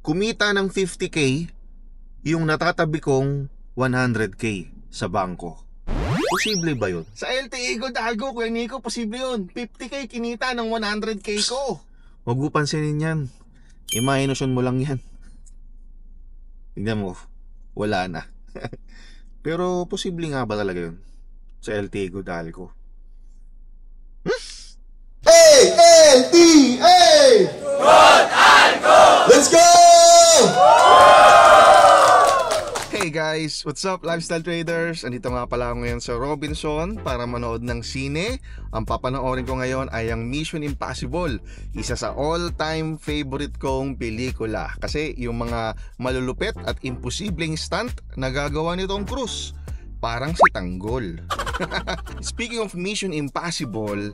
kumita ng 50k yung natatabi kong 100k sa bangko. Posible ba yun? Sa LTE Gold Algo, Kuya Nico, posible yun. 50k kinita ng 100k ko. Huwag mo pansinin yan. Imahinasyon mo lang yan. Tignan mo, wala na. Pero posible nga ba talaga yun sa LTE Gold Algo? Hey, LTE! Gold Algo! Let's go! Hey guys, what's up lifestyle traders? Andito nga pala ako ngayon sa Robinson para manood ng sine. Ang papanoorin ko ngayon ay ang Mission Impossible, isa sa all-time favorite kong pelikula. Kasi yung mga malulupet at imposibleng stunt na gagawa nitong Cruise, parang si Tanggol. Speaking of Mission Impossible,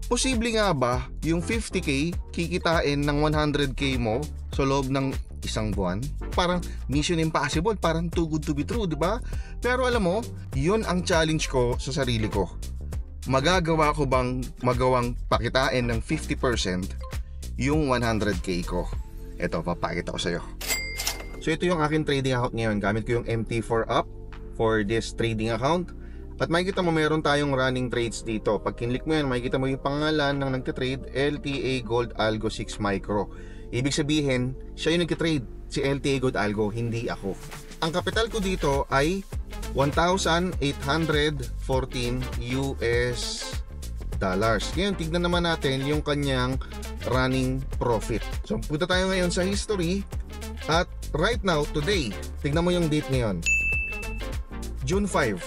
posible nga ba yung 50k kikitain ng 100k mo sa loob ng isang buwan? Parang Mission Impossible, parang too good to be true, di ba? Pero alam mo, yun ang challenge ko sa sarili ko. Magagawa ko bang magawang pakitain ng 50% yung 100k ko? Ito, papakita ko sa'yo. So ito yung aking trading account ngayon. Gamit ko yung MT4 app for this trading account. At makikita mo meron tayong running trades dito. Pag kinlik mo yan, makikita mo yung pangalan ng nagtitrade, LTA Gold Algo 6 Micro. Ibig sabihin, siya yung nagtitrade, si LTA Gold Algo, hindi ako. Ang kapital ko dito ay 1,814 US dollars. Ngayon, tignan naman natin yung kanyang running profit. So, punta tayo ngayon sa history. At right now, today, tignan mo yung date ngayon. June 5,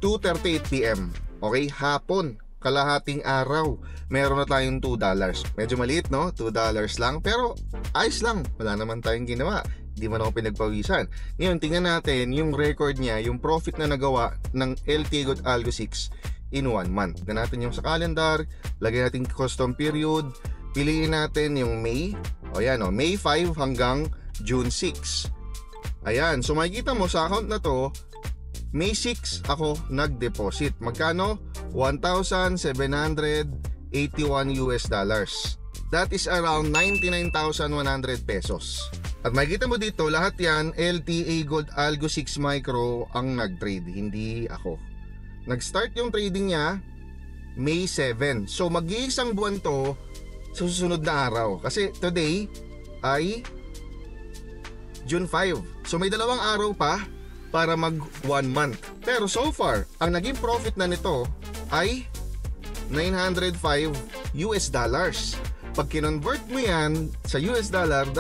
2:38 PM. Okay, hapon, kalahating araw, meron na tayong $2. Medyo maliit, no? $2 lang, pero ayos lang. Wala naman tayong ginawa. Hindi man ako pinagpawisan. Ngayon, tingnan natin yung record niya, yung profit na nagawa ng LTA Gold Algo 6 in 1 month. Tignan natin yung sa calendar, lagyan natin custom period, piliin natin yung May. O yan, o, May 5 hanggang June 6. Ayan, so makikita mo sa account na to, May 6 ako nag-deposit. Magkano? 1,781 US dollars. That is around 99,100 pesos. At makikita mo dito, lahat yan, LTA Gold Algo 6 Micro ang nag-trade, hindi ako. Nag-start yung trading niya May 7. So mag-iisang buwan to sa susunod na araw. Kasi today ay June 5. So may 2 araw pa para mag 1 month. Pero so far, ang naging profit na nito ay 905 US dollars. Pag kinonvert mo yan sa US dollar,